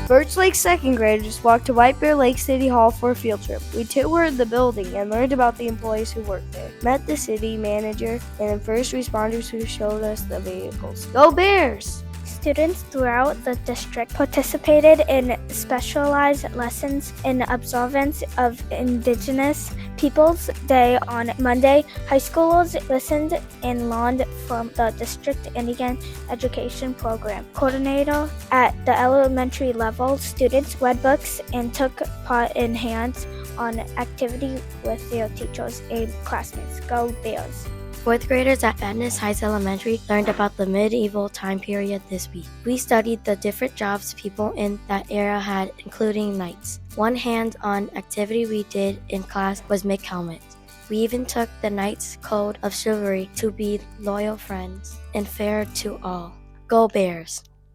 Birch Lake second graders walked to White Bear Lake City Hall for a field trip. We toured the building and learned about the employees who work there, met the city manager and the first responders who showed us the vehicles. Go Bears! Students throughout the district participated in specialized lessons in observance of Indigenous Peoples Day on Monday. High schoolers listened and learned from the district Indian education program coordinator. At the elementary level, students read books and took part in hands-on activity with their teachers and classmates. Go Bears! Fourth graders at Fatness Heights Elementary learned about the medieval time period this week. We studied the different jobs people in that era had, including knights. One hands-on activity we did in class was make helmets. We even took the Knights' Code of Chivalry to be loyal friends and fair to all. Go Bears!